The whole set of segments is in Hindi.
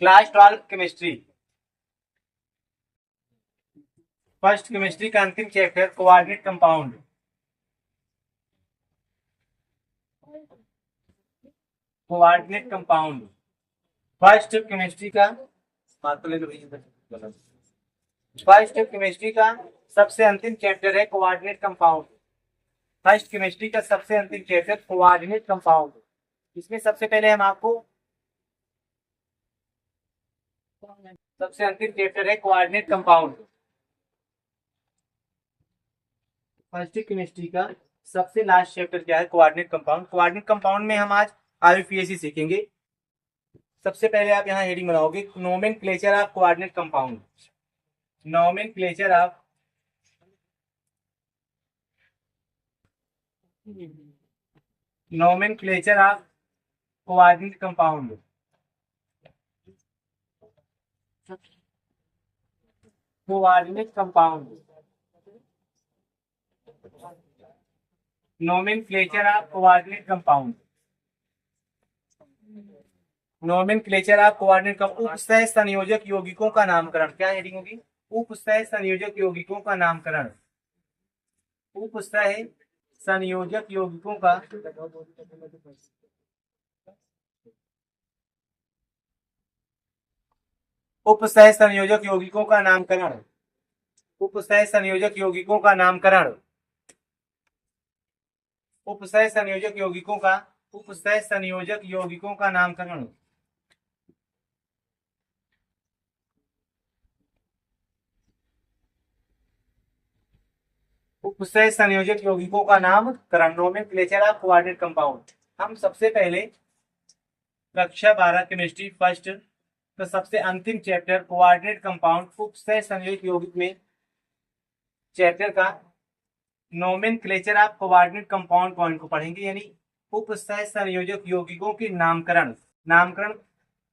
क्लास 12 केमिस्ट्री, फर्स्ट केमिस्ट्री का अंतिम chapter coordinate compound. Coordinate compound first chemistry का, फर्स्ट केमिस्ट्री का सबसे अंतिम चैप्टर है कोऑर्डिनेट कंपाउंड। फर्स्ट केमिस्ट्री का सबसे अंतिम चैप्टर कोऑर्डिनेट कंपाउंड। इसमें सबसे पहले हम आपको सबसे अंतिम चैप्टर है कोऑर्डिनेट कंपाउंड। फर्स्ट केमिस्ट्री का सबसे लास्ट चैप्टर क्या है? Coordinate compound. कोऑर्डिनेट कंपाउंड में हम आज आईयूपीएसी सीखेंगे। सबसे पहले आप यहाँ हेडिंग बनाओगे nomenclature of coordinate compound. Nomenclature of nomenclature of coordinate compound. Coordinate compound, nomenclature of coordinate compound. Nomenclature of coordinate compound. उपसतह संयोजक यौगिकों का नामकरण। क्या हेडिंग होगी? उपसतह संयोजक यौगिकों का नामकरण। उपसतह संयोजक यौगिकों का उपसतह संयोजक यौगिकों का नामकरण। उपसतह संयोजक यौगिकों का नामकरण। उपसतह संयोजक यौगिकों का उपसतह संयोजक यौगिकों का नामकरण। उपसतह संयोजक यौगिकों का नामकरण। Nomenclature of coordinate compound. हम सबसे पहले कक्षा 12 केमिस्ट्री फर्स्ट तो सबसे अंतिम चैप्टर कोऑर्डिनेट कंपाउंड उपसतह संयोजक यौगिक में चैप्टर का nomenclature of coordinate compound point को पढ़ेंगे, यानी उपसतह संयोजक यौगिकों की नामकरण। नामकरण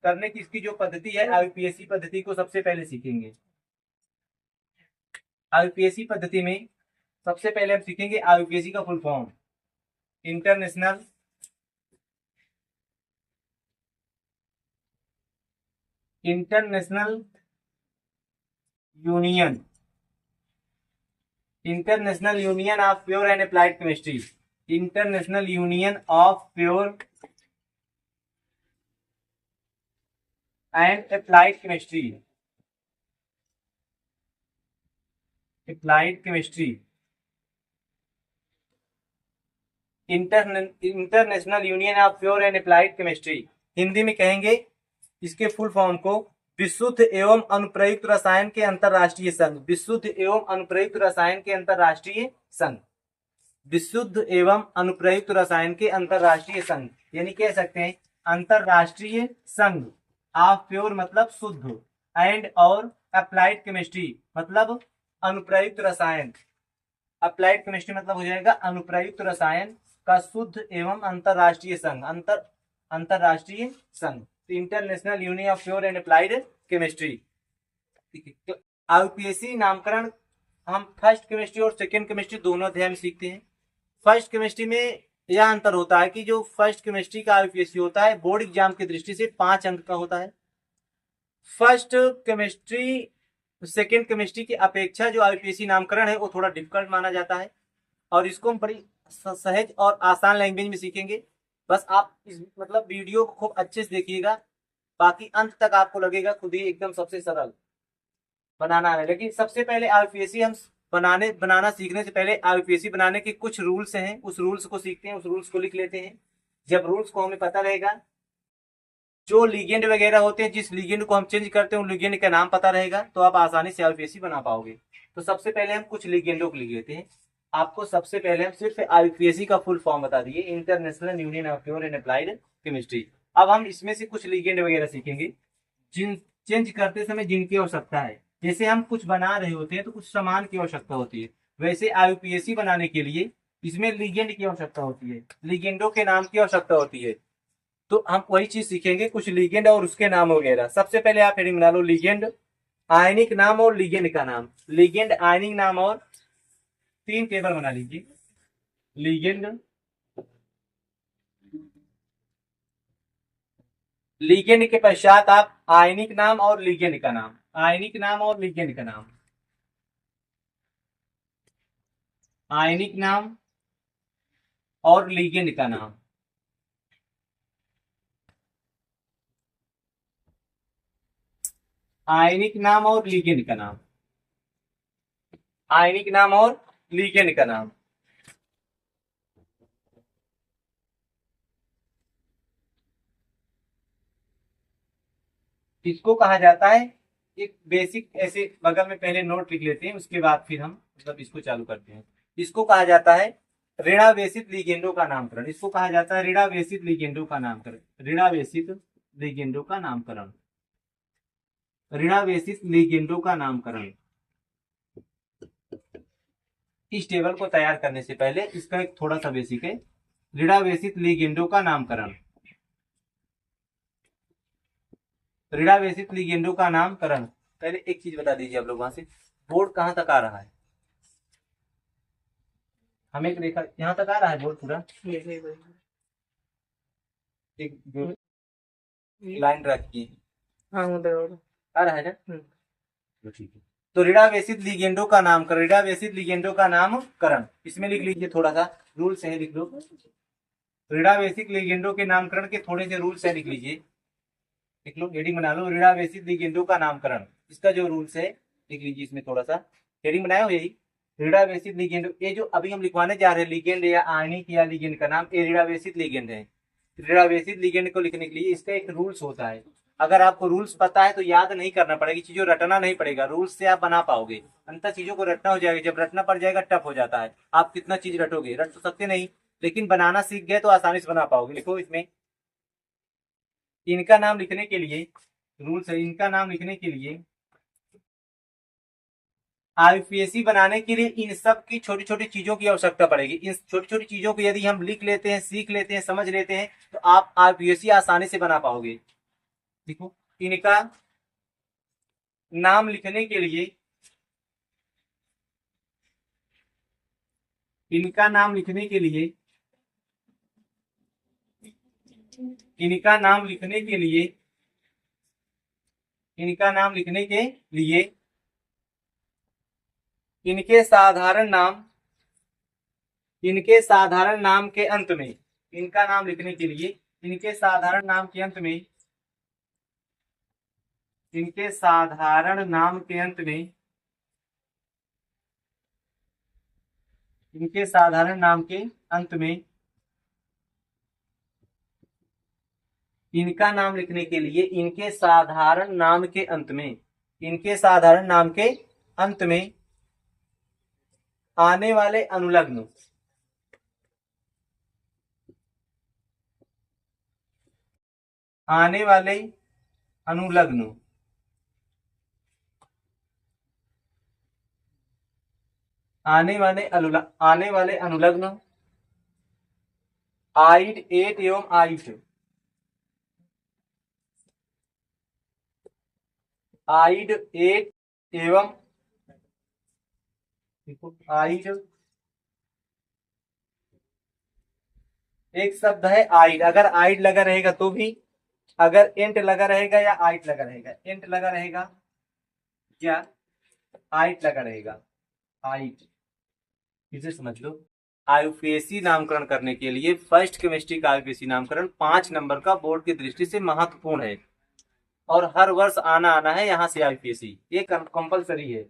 करने की इसकी जो पद्धति है आईयूपीएसी पद्धति को सबसे पहले सीखेंगे। आईयूपीएसी पद्धति में सबसे पहले हम सीखेंगे आईयूपीएसी का full form. International international union international union of pure and applied chemistry. International union of pure and applied chemistry. Applied chemistry. International union of pure and applied chemistry. Hindi में कहेंगे इसके फुल फॉर्म को विशुद्ध एवं अनुप्रयुक्त रसायन के अंतरराष्ट्रीय संघ। विशुद्ध एवं अनुप्रयुक्त रसायन के अंतरराष्ट्रीय संघ। विशुद्ध एवं अनुप्रयुक्त रसायन के अंतरराष्ट्रीय संघ, यानी कह सकते हैं अंतरराष्ट्रीय संघ। ऑफ प्योर मतलब शुद्ध, एंड और अप्लाइड केमिस्ट्री मतलब अनुप्रयुक्त रसायन। अप्लाइड केमिस्ट्री मतलब हो जाएगा अनुप्रयुक्त रसायन का शुद्ध एवं अंतरराष्ट्रीय संघ। अंतरराष्ट्रीय संघ। International union of pure and applied chemistry. IUPAC नामकरण हम फर्स्ट केमिस्ट्री और सेकेंड केमिस्ट्री दोनों अध्याय में सीखते हैं। फर्स्ट केमिस्ट्री में यह अंतर होता है कि जो फर्स्ट केमिस्ट्री का आईयूपीएसी होता है बोर्ड एग्जाम की दृष्टि से 5 अंक का होता है। फर्स्ट केमिस्ट्री सेकेंड केमिस्ट्री की अपेक्षा जो आईयूपीएसी नामकरण है वो थोड़ा डिफिकल्ट माना जाता है, और इसको हम बड़ी सहज और आसान लैंग्वेज में सीखेंगे। बस आप इस मतलब वीडियो को खूब अच्छे से देखिएगा, बाकी अंत तक आपको लगेगा खुद ही एकदम सबसे सरल बनाना है। लेकिन सबसे पहले आईयूपीएसी हम बनाना सीखने से पहले आईयूपीएसी बनाने के कुछ रूल्स हैं, उस रूल्स को सीखते हैं, उस रूल्स को लिख लेते हैं। जब रूल्स को हमें पता रहेगा, जो लिगेंड वगैरह होते हैं, जिस लिगेंड को हम चेंज करते हैं उन लिगेंड का नाम पता रहेगा, तो आप आसानी से आईयूपीएसी बना पाओगे। तो सबसे पहले हम कुछ लिगेंडों को लिख लेते हैं। आपको सबसे पहले हम सिर्फ आईयूपीएसी का फुल फॉर्म बता दिए, international union of pure and applied chemistry. अब हम इसमें से कुछ लिगेंड वगैरह सीखेंगे जिन चेंज करते समय जिनकी आवश्यकता है। जैसे हम कुछ बना रहे होते हैं तो कुछ सामान की आवश्यकता होती है, वैसे आईयूपीएसी बनाने के लिए इसमें लिगेंड की आवश्यकता होती है, लिगेंडों के नाम की आवश्यकता होती है। तो हम वही चीज सीखेंगे, कुछ लिगेंड और उसके नाम वगैरह। सबसे पहले आप हेडिंग बना लो लिगेंड, आयनिक नाम और लिगेंड का नाम। लिगेंड, आयनिक नाम और 3 टेबल बना लीजिए। लिगेंड, लिगेंड के पश्चात आप आयनिक नाम और लिगेंड का नाम, आयनिक नाम और लिगेंड का नाम, आयनिक नाम और लिगेंड का नाम, आयनिक नाम और लिगेंड का नाम, आयनिक नाम और लिगेंड का नाम। इसको कहा जाता है, एक बेसिक ऐसे बगल में पहले नोट लिख लेते हैं, उसके बाद फिर हम मतलब इसको चालू करते हैं। इसको कहा जाता है ऋणावेशित लिगेंडों का नामकरण, इसको कहा जाता है ऋणावेशित लिगेंडों का नामकरण, ऋणावेशित लिगेंडों का नामकरण, ऋणावेशित लिगेंडों का नामकरण। इस टेबल को तैयार करने से पहले इसका एक थोड़ा सा बेसिक है, ऋणावेशित लिगेंडों का नामकरण, ऋणावेशित लिगेंडों का नामकरण। पहले एक चीज बता दीजिए आप लोग, वहां से बोर्ड कहां तक आ रहा है? हमें एक रेखा यहाँ तक आ रहा है बोर्ड पूरा, एक लाइन रखिए, हाँ आ रहा है ना? तो ठीक है। तो ऋणावेशित लिगेंडों का नामकरण, ऋणावेशित लिगेंडों का नामकरण, इसमें लिख लीजिए, थोड़ा सा रूल्स है लिख लो। ऋणावेशित लिगेंडों के नामकरण के थोड़े से रूल्स है लिख लीजिए, लिख लो, हेडिंग बना लो, ऋणावेशित लिगेंडों का नामकरण, इसका जो रूल्स है लिख लीजिए, इसमें थोड़ा सा हेडिंग बनाया हो यही, ऋणावेशित लिगेंडों। ये जो अभी हम लिखवाने जा रहे हैं लिगेंड या आयनिक या लिगेंड का नाम, ये ऋणावेशित लिगेंड है। ऋणावेशित लिगेंड को लिखने के लिए इसका एक रूल्स होता है, अगर आपको रूल्स पता है तो याद नहीं करना पड़ेगा, चीजों रटना नहीं पड़ेगा, रूल्स से आप बना पाओगे, अंतर चीजों को रटना हो जाएगा, जब रटना पड़ जाएगा टफ हो जाता है। आप कितना चीज रटोगे, रट तो सकते नहीं, लेकिन बनाना सीख गए तो आसानी से बना पाओगे। लिखो इसमें, इनका नाम लिखने के लिए रूल्स है, इनका नाम लिखने के लिए आईपीएससी बनाने के लिए इन सब की छोटी छोटी चीजों की आवश्यकता पड़ेगी। इन छोटी छोटी चीजों को यदि हम लिख लेते हैं, सीख लेते हैं, समझ लेते हैं, तो आप आईपीएससी आसानी से बना पाओगे। देखो, इनका नाम लिखने के लिए, इनका नाम लिखने के लिए, इनका नाम लिखने के लिए, इनका नाम लिखने के लिए इनके साधारण नाम, इनके साधारण नाम के अंत में, इनका नाम लिखने के लिए इनके साधारण नाम के अंत में, इनके साधारण नाम के अंत में, इनके साधारण नाम के अंत में, इनका नाम लिखने के लिए इनके साधारण नाम के अंत में, इनके साधारण नाम के अंत में आने वाले अनुलग्न, आने वाले अनुलग्न, आने वाले अनुलग्न आइड, एट एवं आइट, आइड, एट एवं आइड, एक शब्द है आइड, अगर आइड लगा रहेगा तो भी, अगर एंट लगा रहेगा या आइट लगा रहेगा, एंट लगा रहेगा या आइट लगा रहेगा, आइट, इसे समझ लो। आईयूपीएससी नामकरण करने के लिए फर्स्ट केमिस्ट्री का आईयूपीएससी नामकरण 5 नंबर का बोर्ड की दृष्टि से महत्वपूर्ण है, और हर वर्ष आना है यहाँ से आईयूपीएससी, ये कंपलसरी है,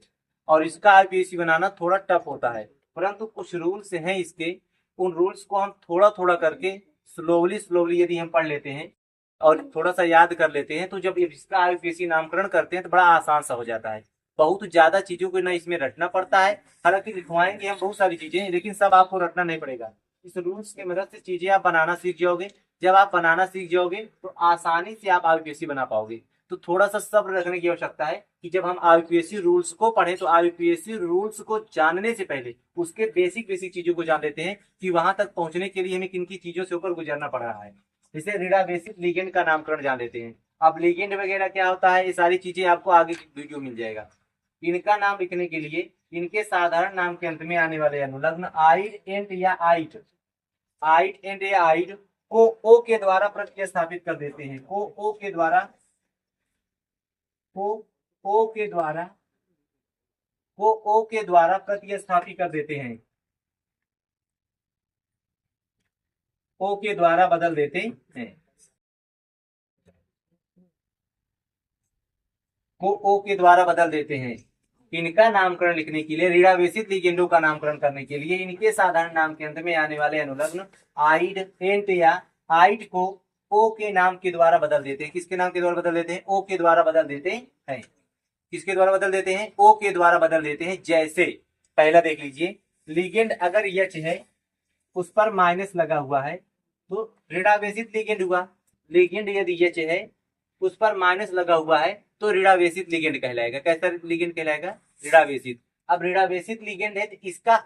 और इसका आईयूपीएससी बनाना थोड़ा टफ होता है, परंतु कुछ रूल्स हैं इसके, उन रूल्स को हम थोड़ा थोड़ा करके स्लोवली यदि हम पढ़ लेते हैं और थोड़ा सा याद कर लेते हैं, तो जब इसका आईयूपीएससी नामकरण करते हैं तो बड़ा आसान सा हो जाता है। बहुत ज्यादा चीजों को ना इसमें रटना पड़ता है, हालांकि लिखवाएंगे हम बहुत सारी चीजें, लेकिन सब आपको रटना नहीं पड़ेगा, इस रूल्स की मदद से चीजें आप बनाना सीख जाओगे। जब आप बनाना सीख जाओगे तो आसानी से आप आईयूपीएससी बना पाओगे। तो थोड़ा सा सब्र रखने की आवश्यकता है कि जब हम आईयूपीएससी रूल्स को पढ़ें तो आईयूपीएससी रूल्स को जानने से पहले उसके बेसिक बेसिक चीजों को जान लेते हैं कि वहां तक पहुंचने के लिए हमें किन की चीजों से ऊपर गुजरना पड़ रहा है। जैसे ऋणावेशित लिगेंड का नामकरण जान लेते हैं। अब लिगेंड वगैरह क्या होता है, ये सारी चीजें आपको आगे की वीडियो मिल जाएगा। इनका नाम लिखने के लिए इनके साधारण नाम के अंत में आने वाले अनुलग्न आइड, एंट या आइट, आइट, एंट या आइड को ओ के द्वारा प्रतिस्थापित कर देते हैं, को ओ के द्वारा, को ओ के द्वारा, को ओ के द्वारा प्रतिस्थापित कर देते हैं, ओ के द्वारा बदल देते हैं, को ओ के द्वारा बदल देते हैं। इनका नामकरण लिखने के लिए, ऋणावेशित लिगेंडों का नामकरण करने के लिए इनके साधारण नाम के अंत में आने वाले अनुलग्न आइड, एंट या आइड को ओ के नाम के द्वारा बदल देते हैं। किसके नाम के द्वारा बदल देते हैं? ओ के द्वारा बदल देते हैं। किसके द्वारा बदल देते हैं? ओ के द्वारा बदल देते हैं। जैसे पहला देख लीजिए, लिगेंड अगर एच है उस पर माइनस लगा हुआ है तो ऋणावेशित लिगेंड हुआ। लिगेंड यदि एच है उस पर माइनस लगा हुआ है तो ऋणावेशित लिगेंड कहलाएगा। कैसा लिगेंड कहलाएगा? ऋणावेशित। अब ऋणावेशित लिगेंड है तो इसका